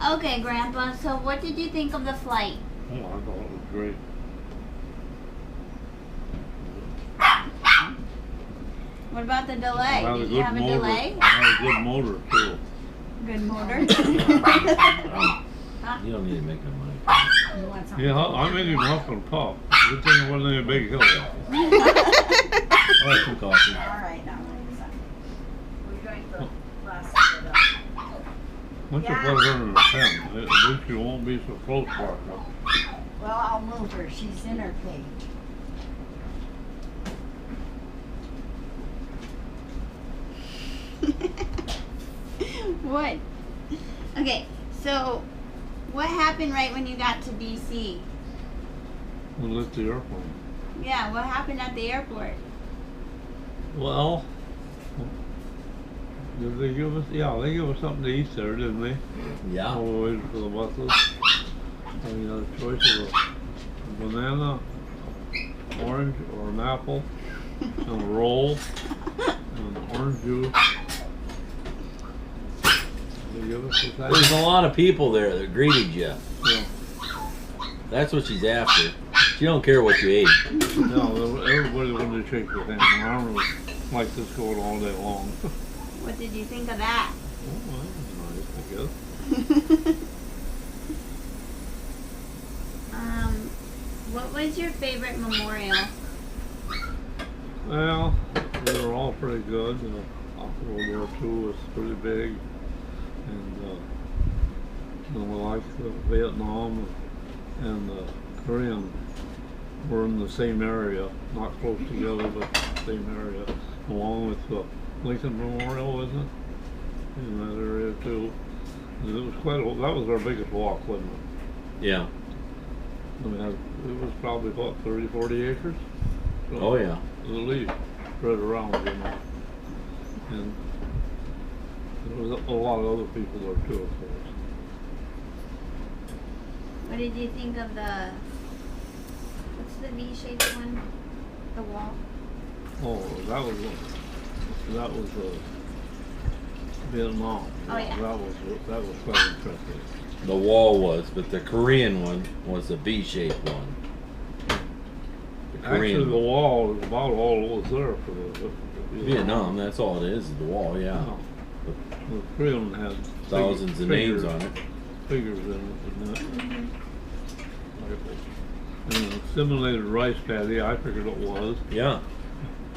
Okay, Grandpa, so what did you think of the flight? Oh, I thought it was great. What about the delay? Had a Did you good have a motor. delay? I had a good motor too. Good motor? You don't need to make no money. You want something? Yeah, I made him huff and puff. Good thing it wasn't any big hill. I like some coffee. All right, now wait a second. We're going for last of it up. Once you Yeah. put her in the pen, at least you won't be so close to her. Well, I'll move her. She's in her cage. What? Okay, so what happened right when you got to DC? We left the airplane. Yeah, what happened at the airport? Well, did they give us? Yeah, they gave us something to eat there, didn't they? Yeah. While we waited for the buses. And you had a choice of a banana, orange, or an apple, and a roll, and orange juice. They give us this There's a lot of people there that greeted you. Yeah. That's what she's after. She don't care what you ate. No, everybody wanted to shake your hand. And I was like this going all day long. What did you think of that? Oh, well, that was nice, I guess. What was your favorite memorial? Well, they were all pretty good. World War II was pretty big. And we liked Vietnam and Korean were in the same area, not close together, but same area, along with the Lincoln Memorial, wasn't it? In that area too. And it was quite that was our biggest walk, wasn't it? Yeah. I mean, it was probably about 30, 40 acres. So Oh yeah. at least spread around, you know. And there was a lot of other people there too, of course. What did you think of what's the V-shaped one? The wall? Oh, that was Vietnam. Oh, yeah. That was quite interesting. The wall was, but the Korean one was the V-shaped one. The Actually, the wall is about all that was there for the Vietnam, that's all it is the wall, yeah. No. The Korean had Thousands of names on it. Figures in it, and that. And the simulated rice paddy, I figured it was. Yeah.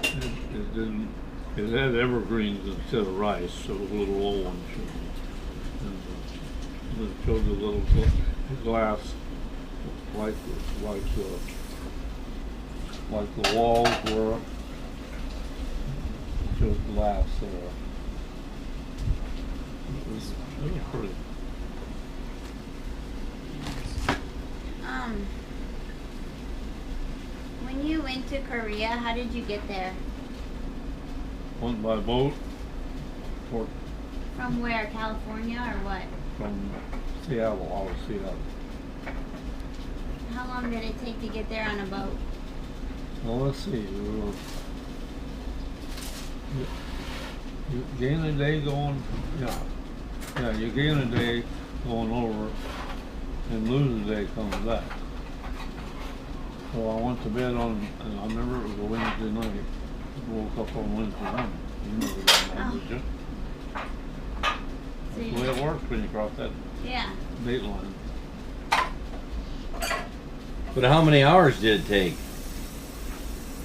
It didn't. It had evergreens instead of rice, so it was little old ones. And it showed the little glass, like the walls were. It showed glass there. It was pretty. When you went to Korea, how did you get there? Went by boat From where? California or what? from Seattle, out of Seattle. How long did it take to get there on a boat? Well, let's see. You gain a day going, yeah, you gain a day going over and lose a day coming back. So I went to bed and I remember it was a Wednesday night. Woke up on Wednesday morning. You remember that night, did you? That's the way it works when you cross that Yeah. date line. But how many hours did it take?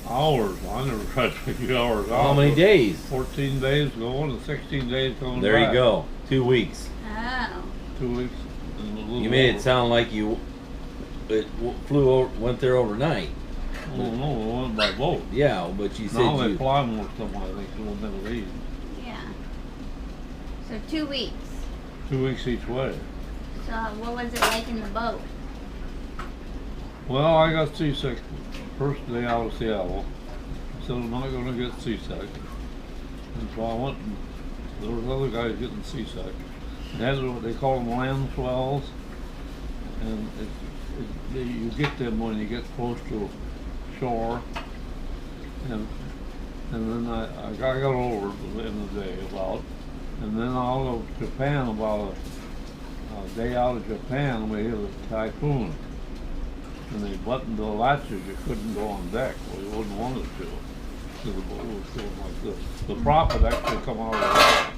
Hours. I never tried to figure hours out. How many days? 14 days going and 16 days coming There back. you go. 2 weeks. Oh. 2 weeks. And a little You made it over. sound like flew over, went there overnight. Oh, no, we went by boat. Yeah, but you said Now they you. fly more somewhere, I think, to the Middle East. Yeah. So 2 weeks. 2 weeks each way. So what was it like in the boat? Well, I got seasick first day out of Seattle. I said I'm not going to get seasick. And so I went and there was other guys getting seasick. They had what they call them land swells. And you get them when you get close to shore. And then I got over it at the end of the day about. And then out of Japan about a day out of Japan, we hit a typhoon. And they buttoned the latches, you couldn't go on deck, well, you wouldn't want it to. So the boat was going like this. The prop had actually come out of the water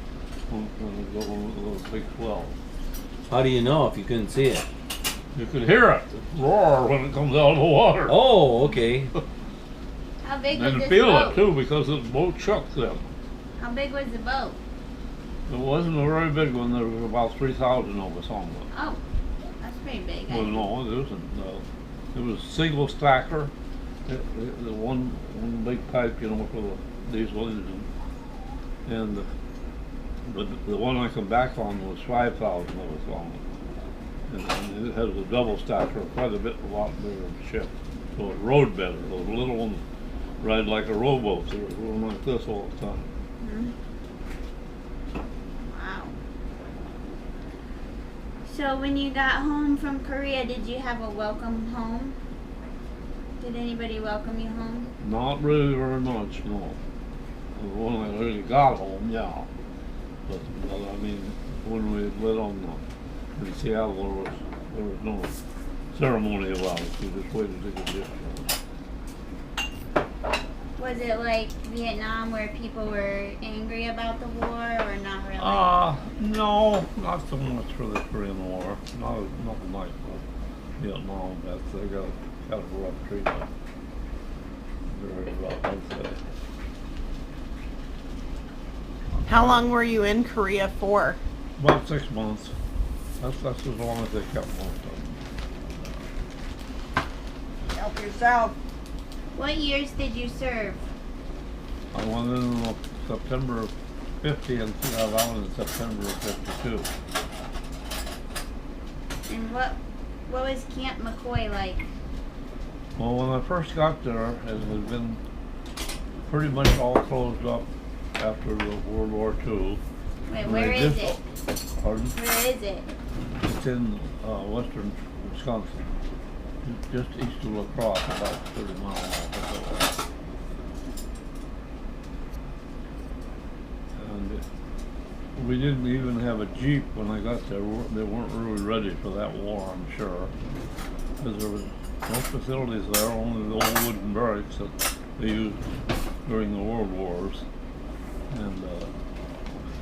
when it was going with those big swells. How do you know if you couldn't see it? You could hear it roar when it comes out of the water. Oh, okay. How big was And this feel boat? it too, because the boat shook them. How big was the boat? It wasn't a very big one, there was about 3,000 of us on it. Oh, that's pretty big. Well, no, it isn't. It was single stacker, the one big pipe, you know, for the diesel engine. And the one I come back on was 5,000 of us on it. And it has a double stacker, quite a lot bigger ship. So it rode better. Those little ones ride like a rowboat. They were going like this all the time. Mhm. Wow. So when you got home from Korea, did you have a welcome home? Did anybody welcome you home? Not really very much, no. When I really got home, yeah. But I mean, when we lit on in Seattle, there was no ceremony about it. We just waited to get discharged. Was it like Vietnam where people were angry about the war or not really? No, not so much for the Korean War. Nothing like Vietnam. They got a rough treatment. Very rough, I'd say. How long were you in Korea for? About 6 months. That's as long as they kept most of them. Help yourself. What years did you serve? I went in September of 50 and got out in September of 52. And what was Camp McCoy like? Well, when I first got there, it had been pretty much all closed up after the World War II. Wait, And where they is just- it? Pardon? Where is it? It's in western Wisconsin, just east of La Crosse, about 30 miles off. And we didn't even have a Jeep when I got there. They weren't really ready for that war, I'm sure. Because there was no facilities there, only the old wooden barracks that they used during the World Wars. And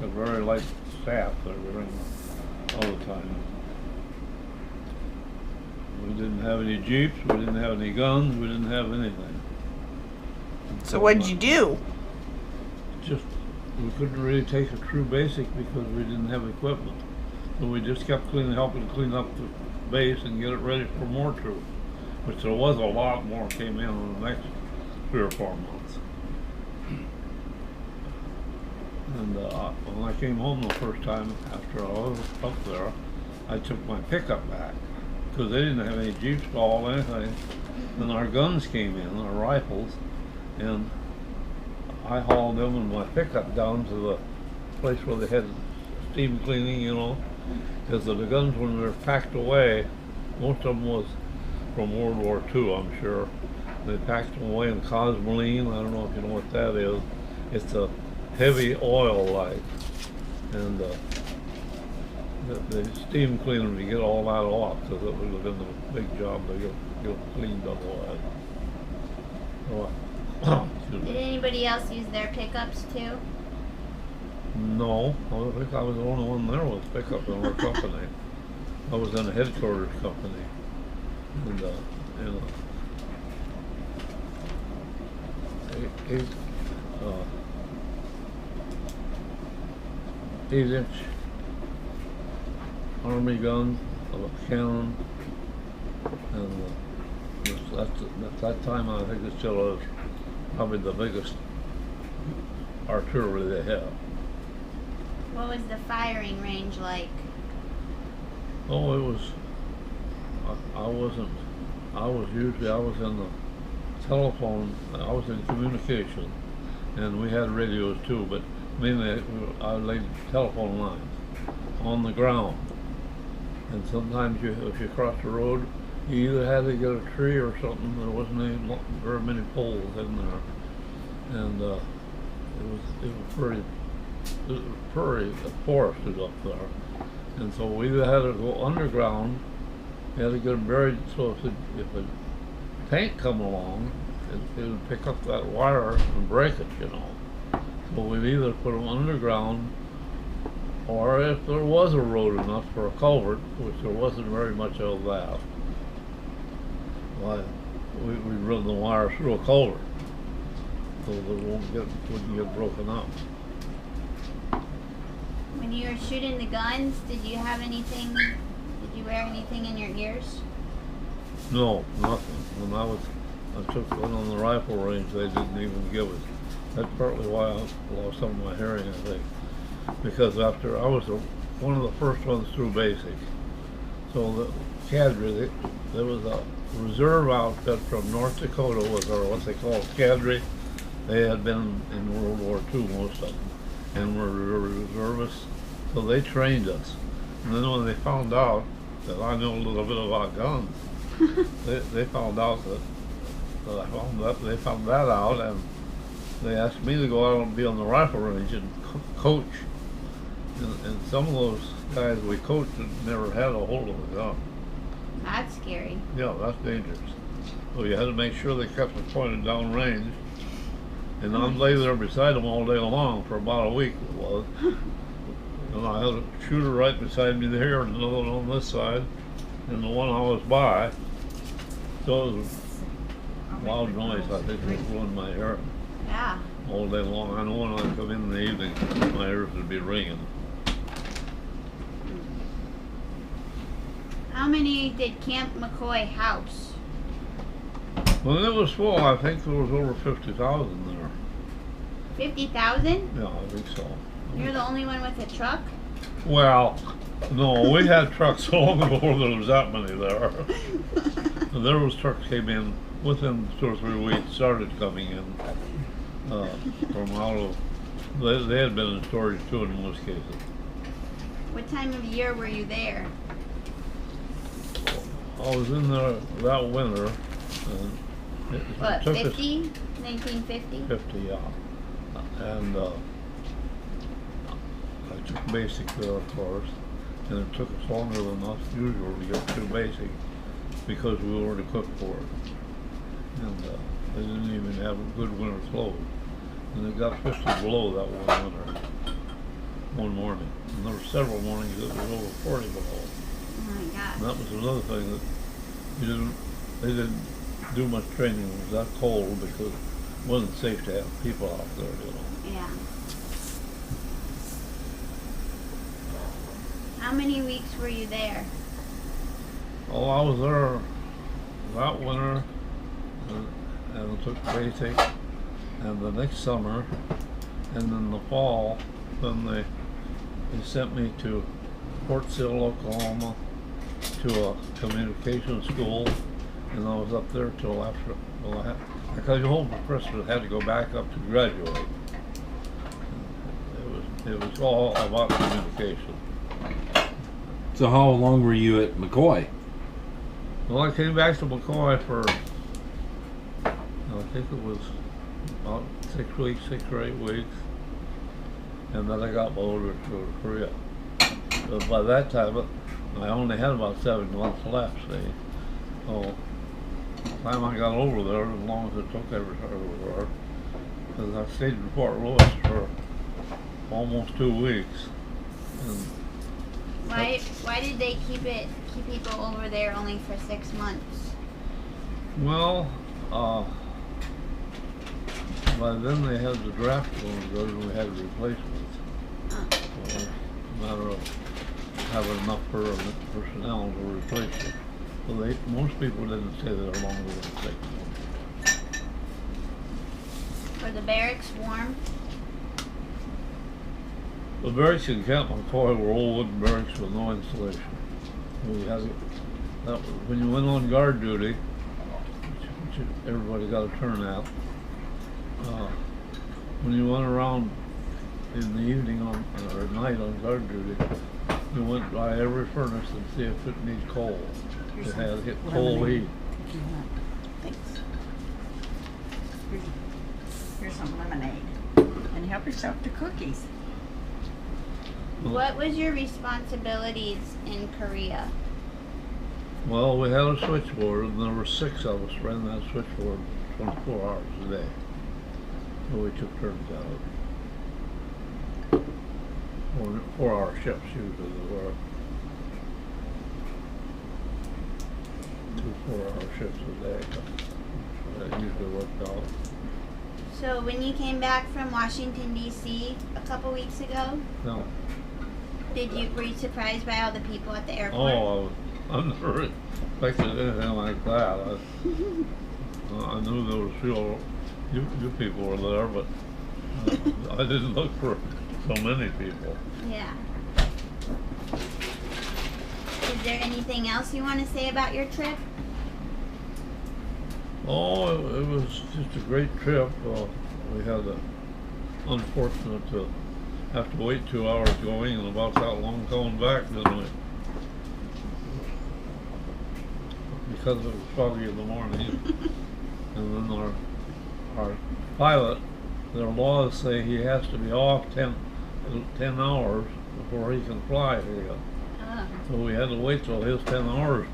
a very light staff there all the time. We didn't have any Jeeps, we didn't have any guns, we didn't have anything. So what'd you do? Just, we couldn't really take a true basic because we didn't have equipment. So we just kept helping clean up the base and get it ready for more troops. Which there was a lot more came in the next 3 or 4 months. And when I came home the first time after I was up there, I took my pickup back because they didn't have any Jeeps to haul anything. And our guns came in, our rifles, and I hauled them in my pickup down to the place where they had steam cleaning, you know, because the guns, when they were packed away, most of them was from World War II, I'm sure. They packed them away in Cosmoline. I don't know if you know what that is. It's a heavy oil light, and the steam clean them to get all that off, because it would have been a big job to get cleaned up all that. Excuse Did me. anybody else use their pickups too? No, I think I was the only one there with pickup in our company. I was in a headquarters company, and you know, 8-inch Army gun, a cannon, and at that time I think it still is probably the biggest artillery they have. What was the firing range like? Oh, it was. I was in the telephone. I was in communication, and we had radios too. But mainly, I laid telephone lines on the ground. And sometimes, if you crossed the road, you either had to get a tree or something. There wasn't very many poles in there, and it was pretty forested up there. And so we either had to go underground, we had to get them buried so if a tank come along, it would pick up that wire and break it, you know. So we'd either put them underground, or if there was a road enough for a culvert, which there wasn't very much of that, why, we'd run the wire through a culvert so that it wouldn't get broken up. When you were shooting the guns, did you have anything? Did you wear anything in your ears? No, nothing. When I took one on the rifle range, they didn't even give us. That's partly why I lost some of my hearing, I think. Because after I was one of the first ones through basic, so the cadre, there was a reserve outfit from North Dakota, was our what they call cadre. They had been in World War II, most of them, and were reservists, so they trained us. And then when they found out that I knew a little bit about guns, they found out they found that out, and they asked me to go out and be on the rifle range and coach. And some of those guys we coached had never had a hold of a gun. That's scary. Yeah, that's dangerous. So you had to make sure they kept it pointed down range. And I'd lay there beside them all day long for about a week it was. And I had a shooter right beside me there and another one on this side and the one I was by. So it was a loud noise. I think it was ruined my hair Yeah. all day long. I know when I come in the evening, my ears would be ringing. How many did Camp McCoy house? When it was full, I think there was over 50,000 there. 50,000? Yeah, I think so. You're the only one with a truck? Well, no, we had trucks long before there was that many there. And there was trucks came in within 2 or 3 weeks, started coming in from out of, they had been in storage too in most cases. What time of year were you there? I was in there that winter. And it What, took us 50? 1950? 50, yeah. And I took basic there, of course, and it took us longer than us usual to get through basic because we weren't equipped for it. And they didn't even have good winter clothes. And it got 50 below that one winter, one morning. And there were several mornings that was over 40 below. Oh my God. And that was another thing that they didn't do much training when it was that cold because it wasn't safe to have people out there, you know. Yeah. How many weeks were you there? Oh, I was there that winter and took basic, and the next summer, and then the fall, then they sent me to Fort Sill, Oklahoma, to a communication school, and I was up there till after, well, I got home for Christmas, had to go back up to graduate. It was all about communication. So how long were you at McCoy? Well, I came back to McCoy for, I think it was about 6 weeks, 6 or 8 weeks, and then I got loaded to Korea. But by that time, I only had about 7 months left, see. So, by the time I got over there, as long as it took everywhere, because I stayed in Fort Lewis for almost 2 weeks. And Why did they keep people over there only for 6 months? well, by then they had the draft going good and we had replacements. Oh. So it's a matter of having enough personnel to replace it. So most people didn't stay there longer than 6 months. Were the barracks warm? The barracks in Camp McCoy were old wooden barracks with no insulation. When you went on guard duty, which everybody got a turn at, when you went around in the evening or at night on guard duty, you went by every furnace and see if it needs coal. It had coal heat. If you want. Thanks. Here's some lemonade. And help yourself to cookies. What was your responsibilities in Korea? Well, we had a switchboard, and there were 6 of us running that switchboard 24 hours a day. So we took turns out. 4-hour shifts usually there were. 2 4-hour shifts a day. That usually worked out. So when you came back from Washington D.C. a couple weeks ago, No. were you surprised by all the people at the airport? Oh, I never expected anything like that. I knew there was you people were there, but I didn't look for so many people. Yeah. Is there anything else you want to say about your trip? Oh, it was just a great trip. We had the unfortunate to have to wait 2 hours going and about that long coming back, didn't we? Because it was foggy in the morning. And then our pilot, their laws say he has to be off 10 hours before he can fly here. Oh. So we had to wait till his 10 hours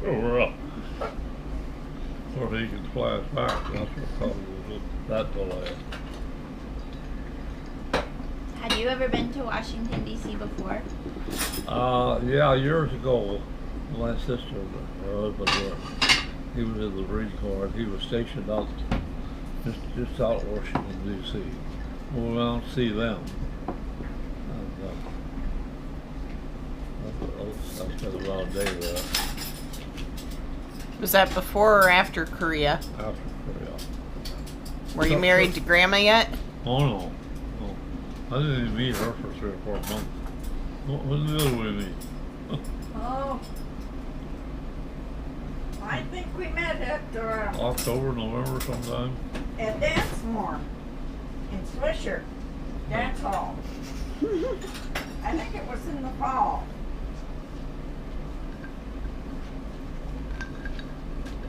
were up before he could fly us back. That's what caused that delay. Had you ever been to Washington D.C. before? Yeah, years ago, my sister, her husband, he was in the Marine Corps, and he was stationed out just out of Washington D.C. We went out to see them, and I spent about a day there Was that before or after Korea? after Korea. Were you married to Grandma yet? Oh no, I didn't even meet her for 3 or 4 months. When did we meet? Oh. I think we met at October, November sometime. Dancemore in Swisher Dance Hall. I think it was in the fall.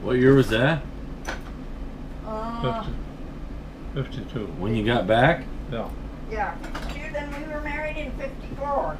What year was that? 52. When you got back? Yeah. Yeah, then we were married in 54.